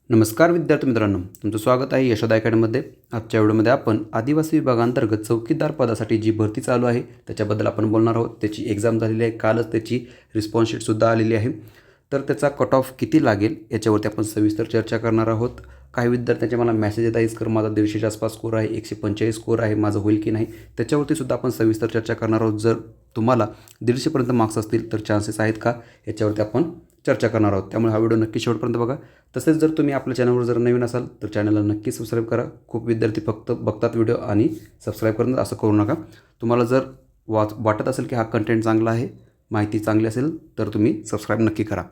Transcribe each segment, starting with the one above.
नमस्कार विद्यार्थी मित्रांनो, तुमचं स्वागत आहे यशोदा अकॅडमीमध्ये. आजच्या व्हिडिओमध्ये आपण आदिवासी विभागांतर्गत चौकीदार पदासाठी जी भरती चालू आहे त्याच्याबद्दल आपण बोलणार आहोत. त्याची एक्झाम झालेली आहे, कालच त्याची रिस्पॉन्स शीटसुद्धा आलेली आहे. तर त्याचा कट ऑफ किती लागेल याच्यावरती आपण सविस्तर चर्चा करणार आहोत. काही विद्यार्थ्यांचे मला मेसेज येत आहे सर माझा 150च्या आसपास स्कोर आहे, 145 स्कोर आहे, माझं होईल की नाही, त्याच्यावरती सुद्धा आपण सविस्तर चर्चा करणार आहोत. जर तुम्हाला 150पर्यंत मार्क्स असतील तर चान्सेस आहेत का याच्यावरती आपण चर्चा करणार आहोत. त्यामुळे हा व्हिडिओ नक्की शेवटपर्यंत बघा. तसेच जर तुम्ही आपल्या चॅनलवर जर नवीन असाल तर चॅनलला नक्की सबस्क्राईब करा. खूप विद्यार्थी फक्त बघतात व्हिडिओ आणि सबस्क्राईब करणं असं करू नका. तुम्हाला जर वाटत असेल की हा कंटेंट चांगला आहे, माहिती चांगली असेल तर तुम्ही सबस्क्राईब नक्की करा.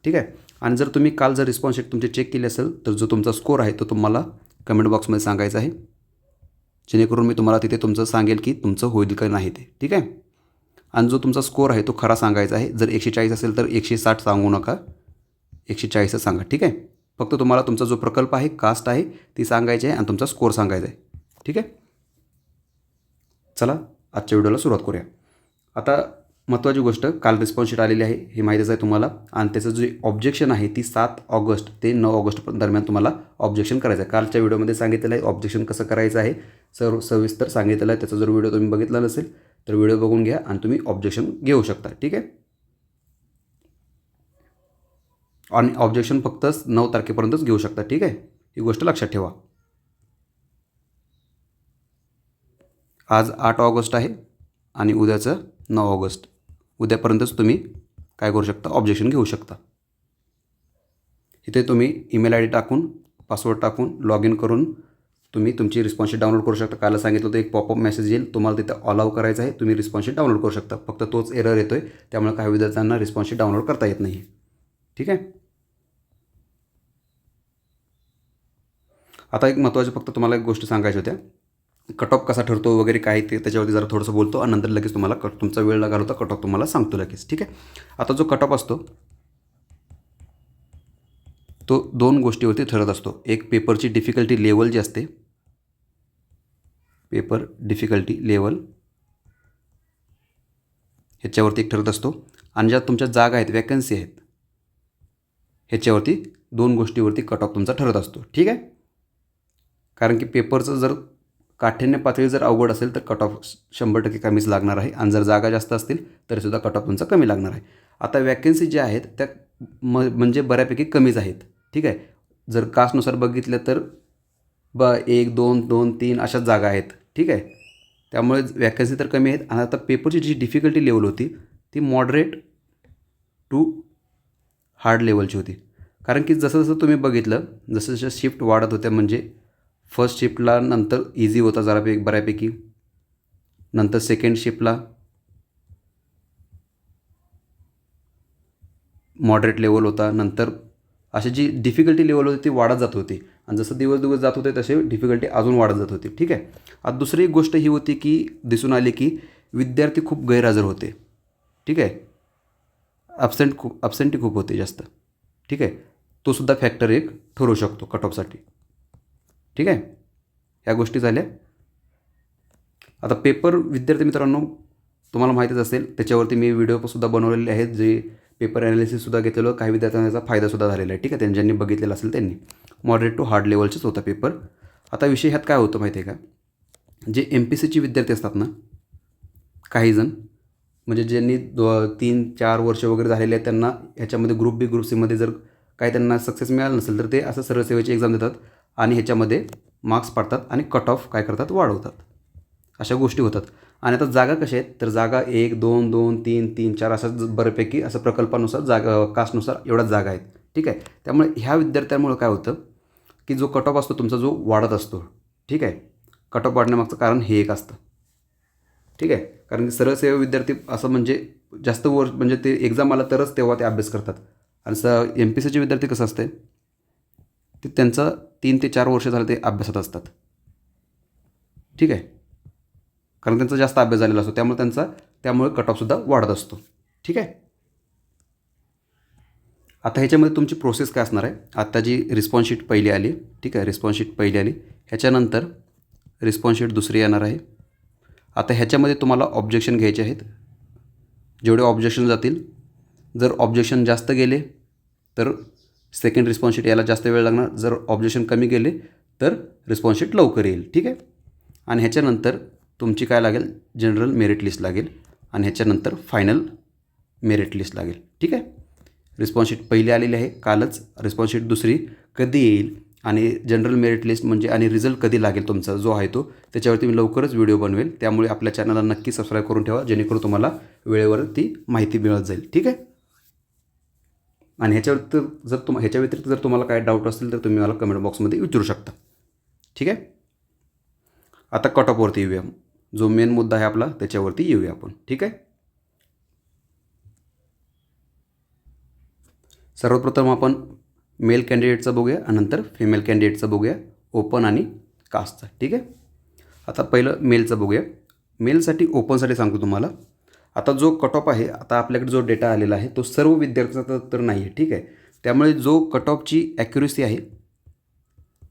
ठीक आहे. आणि जर तुम्ही काल जर रिस्पॉन्स शीट तुमची चेक केली असेल तर जो तुमचा स्कोर आहे तो तुम्हाला कमेंट बॉक्समध्ये सांगायचा आहे, जेणेकरून मी तुम्हाला तिथे तुमचं सांगेल की तुमचं होईल का नाही ते. ठीक आहे. आणि जो तुमचा स्कोर आहे तो खरा सांगायचा आहे. जर 140 असेल तर 160 सांगू नका, 140 सांगा. ठीक आहे. फक्त तुम्हाला तुमचा जो प्रकल्प आहे, कास्ट आहे ती सांगायची आहे आणि तुमचा स्कोर सांगायचा आहे. ठीक आहे. चला आजच्या व्हिडिओला सुरुवात करूया. आता महत्त्वाची गोष्ट, काल रिस्पॉन्स शीट आलेली आहे हे माहितीच आहे तुम्हाला. आणि त्याचं जे ऑब्जेक्शन आहे ती 7 ऑगस्ट ते 9 ऑगस्ट दरम्यान तुम्हाला ऑब्जेक्शन करायचं आहे. कालच्या व्हिडिओमध्ये सांगितलेलं आहे ऑब्जेक्शन कसं करायचं आहे, सविस्तर सांगितलेलं आहे. त्याचा जर व्हिडिओ तुम्ही बघितला नसेल तर व्हिडिओ बघून घ्या आणि तुम्ही ऑब्जेक्शन घेऊ शकता. ठीक आहे. आणि ऑब्जेक्शन फक्त 9 तारखेपर्यंतच घेऊ शकता. ठीक आहे. ही गोष्ट लक्षात ठेवा. आज 8 ऑगस्ट आहे आणि उद्याचं 9 ऑगस्ट. उद्यापर्यंतच तुम्ही काय करू शकता, ऑब्जेक्शन घेऊ शकता. इथे तुम्ही ईमेल आय डी टाकून, पासवर्ड टाकून, लॉग इन करून तुम्ही तुमची रिस्पॉन्स शीट डाउनलोड करू शकता. काल सांगितलं होतं एक पॉपअप मेसेज येईल, तुम्हाला तिथे अलाउ करायचं आहे, तुम्ही रिस्पॉन्स शीट डाउनलोड करू शकता. फक्त तोच एरर येतो आहे, त्यामुळे काही विद्यार्थ्यांना रिस्पॉन्स शीट डाउनलोड करता येत नाही. ठीक आहे. आता एक महत्त्वाचं फक्त तुम्हाला एक गोष्ट सांगायच्या होत्या. कट ऑफ कसा ठरतो वगैरे काय ते त्याच्यावरती जरा थोडंसं बोलतो आणि नंतर लगेच तुम्हाला तुमचा वेळ न घालवता कट ऑफ तुम्हाला सांगतो लगेच. ठीक आहे. आता जो कट ऑफ असतो तो 2 गोष्टीवरती ठरत असतो. एक पेपरची डिफिकल्टी लेवल जी असते, पेपर डिफिकल्टी लेवल ह्याच्यावरती एक ठरत असतो. आणि ज्या तुमच्या जागा आहेत, वॅकन्सी आहेत, ह्याच्यावरती 2 गोष्टीवरती कट ऑफ तुमचा ठरत असतो. ठीक आहे. कारण की पेपरचं जर काठिण्य पातळी जर अवघड असेल तर कट ऑफ 100% कमीच लागणार आहे. आणि जर जागा जास्त असतील तरीसुद्धा कट ऑफ तुमचा कमी लागणार आहे. आता वॅकन्सी ज्या आहेत त्या म्हणजे बऱ्यापैकी कमीच आहेत. ठीक आहे. जर कास्टनुसार बघितलं तर 1, 2, 2, 3 अशाच जागा आहेत. ठीक आहे. त्यामुळे वॅकन्सी तर कमी आहेत. आणि आता पेपरची जी डिफिकल्टी लेवल होती ती मॉडरेट टू हार्ड लेवलची होती. कारण की जसं जसं तुम्ही बघितलं, जसं जसं शिफ्ट वाढत होत्या, म्हणजे फर्स्ट शिफ्टला नंतर इझी होता जरा बऱ्यापैकी, नंतर सेकंड शिफ्टला मॉडरेट लेवल होता, नंतर अशी जी डिफिकल्टी लेवल होती ती वाढत जात होती. आणि जसं दिवस दिवस जात होते तसे डिफिकल्टी अजून वाढत जात होती. ठीक आहे. आता दुसरी एक गोष्ट ही होती की दिसून आली की विद्यार्थी खूप गैरहजर होते. ठीक आहे. ॲब्सेंटी खूप होते जास्त. ठीक आहे. तो सुद्धा फॅक्टर एक ठरू शकतो कट ऑफसाठी. ठीक आहे. ह्या गोष्टी झाल्या. आता पेपर विद्यार्थी मित्रांनो तुम्हाला माहितीच असेल, त्याच्यावरती मी व्हिडिओसुद्धा बनवलेले आहेत, जे पेपर ॲनालिसिससुद्धा घेतलेलं. काही विद्यार्थ्यांना त्याचा फायदासुद्धा झालेला आहे. ठीक आहे. ज्यांनी बघितलेलं असेल त्यांनी. मॉडरेट टू हार्ड लेवलचेच होता पेपर. आता विषय ह्यात काय होतं माहिती आहे का, जे MPSCचे विद्यार्थी असतात ना, काहीजण म्हणजे ज्यांनी 3-4 वर्ष वगैरे झालेले आहेत, त्यांना ह्याच्यामध्ये ग्रुप बी ग्रुप सीमध्ये जर काही त्यांना सक्सेस मिळालं नसेल तर ते असं सरळ सेवेची एक्झाम देतात आणि ह्याच्यामध्ये मार्क्स पाडतात आणि कट ऑफ काय करतात, वाढवतात. अशा गोष्टी होतात. आणि आता जागा कशा आहेत तर जागा 1, 2, 2, 3, 3, 4 असं बऱ्यापैकी असं प्रकल्पानुसार जागा, कास्टनुसार एवढ्याच जागा आहेत. ठीक आहे. त्यामुळे ह्या विद्यार्थ्यांमुळे काय होतं की जो कट ऑफ असतो तुमचा जो वाढत असतो. ठीक आहे. कट ऑफ वाढण्यामागचं कारण हे एक असतं. ठीक आहे. कारण की सरळ सेवा विद्यार्थी असं म्हणजे जास्त वर्ष म्हणजे ते एक्झाम आला तरच तेव्हा ते अभ्यास करतात. आणि MPSCचे विद्यार्थी कसं असते ते त्यांचं 3 ते 4 वर्ष झालं ते अभ्यासात असतात. ठीक आहे. कारण त्यांचा जास्त अभ्यास झालेला असतो, त्यामुळे कट ऑफसुद्धा वाढत असतो. ठीक आहे. आता ह्याच्यामध्ये तुमची प्रोसेस काय असणार आहे, आत्ता जी रिस्पॉन्स शीट पहिली आली. ठीक आहे. रिस्पॉन्स शीट पहिली आली, ह्याच्यानंतर रिस्पॉन्स शीट दुसरी येणार आहे. आता ह्याच्यामध्ये तुम्हाला ऑब्जेक्शन घ्यायचे आहेत. जेवढे ऑब्जेक्शन जातील, जर ऑब्जेक्शन जास्त गेले तर सेकंड रिस्पॉन्स शीट यायला जास्त वेळ लागणार. जर ऑब्जेक्शन कमी गेले तर रिस्पॉन्स शीट लवकर येईल. ठीक आहे. आणि ह्याच्यानंतर तुमची काय लागेल, जनरल मेरिट लिस्ट लागेल आणि ह्याच्यानंतर फायनल मेरिट लिस्ट लागेल. ठीक आहे. रिस्पॉन्स शीट पहिली आलेली आहे कालच. रिस्पॉन्स शीट दुसरी कधी येईल आणि जनरल मेरिट लिस्ट म्हणजे आणि रिझल्ट कधी लागेल तुमचा जो आहे तो, त्याच्यावरती मी लवकरच व्हिडिओ बनवेल. त्यामुळे आपल्या चॅनलला नक्की सबस्क्राईब करून ठेवा, जेणेकरून तुम्हाला वेळेवर ती माहिती मिळत जाईल. ठीक आहे. आणि ह्याच्या व्यतिरिक्त जर तुम्हाला काय डाऊट असतील तर तुम्ही मला कमेंट बॉक्समध्ये विचारू शकता. ठीक आहे. आता कट ऑफवरती येऊया. जो मेन मुद्दा आहे आपला त्याच्यावरती येऊया आपण. ठीक आहे. सर्वप्रथम आपण मेल कॅन्डिडेटचं बघूया आणि नंतर फिमेल कॅन्डिडेटचं बघूया, ओपन आणि कास्टचा. ठीक आहे. आता पहिलं मेलचं बघूया. मेलसाठी ओपनसाठी सांगतो तुम्हाला. आता जो कट ऑफ आहे, आता आपल्याकडे जो डेटा आलेला आहे तो सर्व विद्यार्थ्यांचा तर नाही आहे. ठीक आहे. त्यामुळे जो कट ऑफची ॲक्युरेसी आहे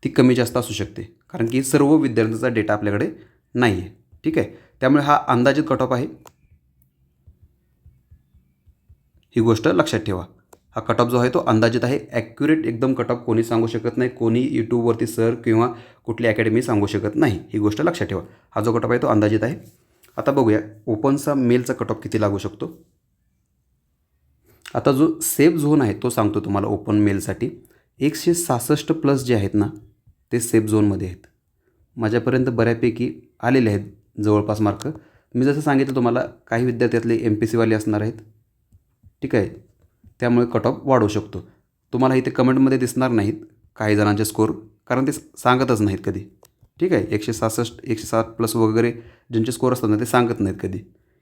ती कमी जास्त असू शकते, कारण की सर्व विद्यार्थ्यांचा डेटा आपल्याकडे नाही आहे. ठीक आहे. त्यामुळे हा अंदाजित कट ऑफ आहे, ही गोष्ट लक्षात ठेवा. हा कट ऑफ जो आहे तो अंदाजित आहे. ॲक्युरेट एकदम कट ऑफ कोणी सांगू शकत नाही, कोणी यूट्यूबवरती सर किंवा कुठली अकॅडमी सांगू शकत नाही. ही गोष्ट लक्षात ठेवा. हा जो कट ऑफ आहे तो अंदाजित आहे. आता बघूया ओपनचा मेलचा कट ऑफ किती लागू शकतो. आता जो सेफ झोन आहे तो सांगतो तुम्हाला. ओपन मेलसाठी 166 प्लस जे आहेत ना ते सेफ झोनमध्ये आहेत. माझ्यापर्यंत बऱ्यापैकी आलेले आहेत जवळपास मार्क. मी जसं सांगितलं तुम्हाला, काही विद्यार्थ्यातले MPSCवाले असणार आहेत. ठीक आहे. त्यामुळे कट ऑफ वाढू शकतो. तुम्हाला इथे कमेंटमध्ये दिसणार नाहीत काही जणांचे स्कोर, कारण ते सांगतच नाहीत कधी. ठीक आहे. 166 107 प्लस वगैरे ज्यांचे स्कोर असतात ना ते सांगत नाहीत कधी.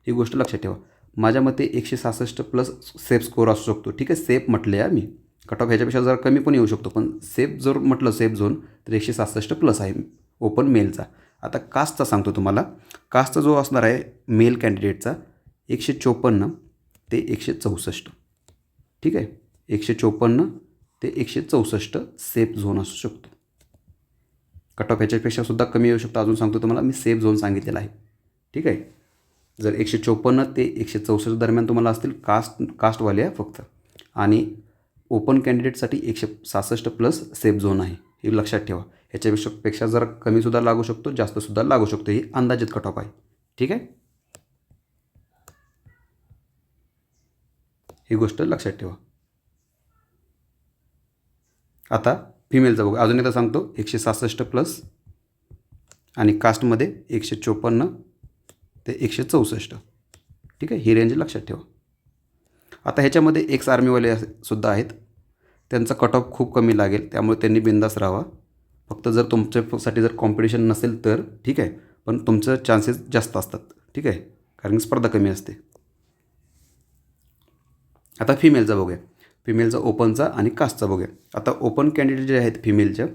ही गोष्ट लक्षात ठेवा. माझ्या मते 166 प्लस सेफ स्कोर असू शकतो. ठीक आहे. सेफ म्हटले आहे मी. कट ऑफ ह्याच्यापेक्षा जरा कमी पण येऊ शकतो, पण सेफ जर म्हटलं सेफ झोन तर 166 प्लस आहे ओपन मेलचा. आता कास्टचा सांगतो तुम्हाला. कास्टचा जो असणार आहे मेल कॅन्डिडेटचा 154 ते 164. ठीक आहे. 154 ते 164 सेफ झोन असू शकतो. कट ऑफ ह्याच्यापेक्षा सुद्धा कमी येऊ शकतो. अजून सांगतो तुम्हाला, मी सेफ झोन सांगितलेला आहे. ठीक आहे. जर 154 ते 164 दरम्यान तुम्हाला असतील कास्टवाले आहे फक्त. आणि ओपन कॅन्डिडेटसाठी 166 प्लस सेफ झोन आहे, हे लक्षात ठेवा. ह्याच्यापेक्षा जरा कमीसुद्धा लागू शकतो, जास्तसुद्धा लागू शकतो. ही अंदाजित कट ऑफ आहे. ठीक आहे. ही गोष्ट लक्षात ठेवा. आता फिमेलचा बघू. अजून एकदा सांगतो. 166 प्लस आणि कास्टमध्ये 154 ते 164. ठीक आहे. ही रेंज लक्षात ठेवा. आता ह्याच्यामध्ये एक्स आर्मीवाले सुद्धा आहेत. त्यांचा कट ऑफ खूप कमी लागेल, त्यामुळे त्यांनी बिंदास राहावा. फक्त जर तुमच्यासाठी जर कॉम्पिटिशन नसेल तर ठीक आहे, पण तुमचं चान्सेस जास्त असतात. ठीक आहे, कारण स्पर्धा कमी असते. आता फिमेलचा बघूया. फिमेलचा ओपनचा आणि कास्टचा बघूया. आता ओपन कॅन्डिडेट जे आहेत फिमेलच्या,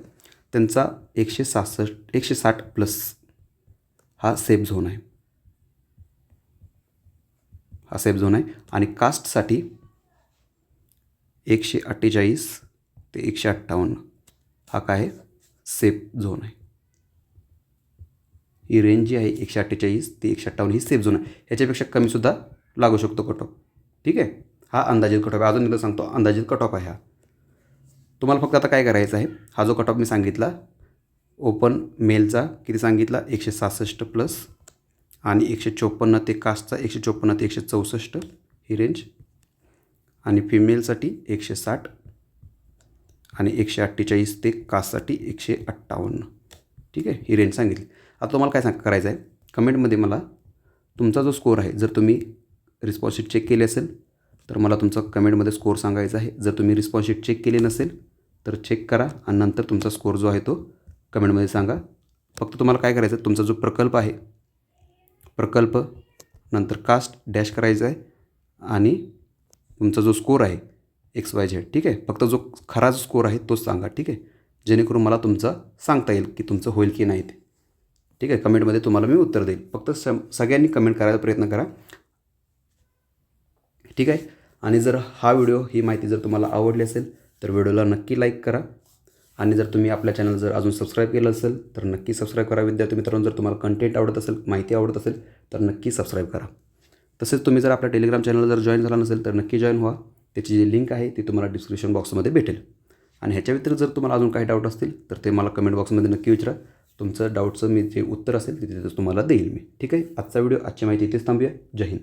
त्यांचा 160 प्लस हा सेफ झोन आहे. हा सेफ झोन आहे. आणि कास्टसाठी 148 ते 158 हा काय आहे, सेफ झोन आहे. ही रेंज जी आहे 148 ते 158 ही सेफ झोन आहे. ह्याच्यापेक्षा कमीसुद्धा लागू शकतो कट ऑफ. ठीक आहे. हा अंदाजित कट ऑफ आहे. अजून एकदा सांगतो, अंदाजित कट ऑफ आहे हा. तुम्हाला फक्त आता काय करायचं आहे, हा जो कट ऑफ मी सांगितला ओपन मेलचा किती सांगितला 166 प्लस आणि 154 ते कास्टचा 154 ते 164 ही रेंज, आणि फिमेलसाठी 160 आणि 148 ते कास्टसाठी 158. ठीक आहे, ही रेंज सांगितली. आता तुम्हाला काय करायचं आहे, कमेंटमध्ये मला तुमचा जो स्कोर आहे, जर तुम्ही रिस्पॉन्स शीट चेक केली असेल तर मला तुमचा कमेंटमध्ये स्कोर सांगायचा आहे. जर तुम्ही रिस्पॉन्स शीट चेक केली नसेल तर चेक करा आणि नंतर तुमचा स्कोर जो आहे तो कमेंटमध्ये सांगा. फक्त तुम्हाला काय करायचं आहे, तुमचा जो प्रकल्प आहे, प्रकल्प नंतर कास्ट डॅश करायचं आहे आणि तुमचा जो स्कोर आहे XYZ. ठीक आहे, फक्त जो खरा स्कोर आहे तोच सांगा. ठीक आहे, जेणेकरून मला तुमचा सांगता येईल की तुमचं होईल की नाही ते. ठीक आहे, कमेंटमध्ये तुम्हाला मी उत्तर देईल. फक्त सगळ्यांनी कमेंट करायचा प्रयत्न करा. ठीक आहे. आणि जर हा व्हिडिओ, ही माहिती जर तुम्हाला आवडली असेल तर व्हिडिओला नक्की लाईक करा. आणि जर तुम्ही आपल्या चॅनल जर अजून सबस्क्राईब केलं असेल तर नक्की सबस्क्राईब करा. विद्यार्थी मित्रांनो, जर तुम्हाला कंटेंट आवडत असेल, माहिती आवडत असेल तर नक्की सबस्क्राईब करा. तसेच तुम्ही जर आपल्या टेलिग्राम चॅनलला जर जॉईन झाला नसेल तर नक्की जॉईन व्हा. त्याची जी लिंक आहे ती तुम्हाला डिस्क्रिप्शन बॉक्समध्ये भेटेल. आणि ह्याच्या व्यतिरिक्त जर तुम्हाला अजून काही डाऊट असतील तर ते मला कमेंट बॉक्समध्ये नक्की विचारा. तुमचं डाऊटचं मी जे उत्तर असेल ते तिथेच तुम्हाला देईल मी. ठीक आहे. आजचा व्हिडिओ, आजची माहिती इथेच थांबूया. जय हिंद.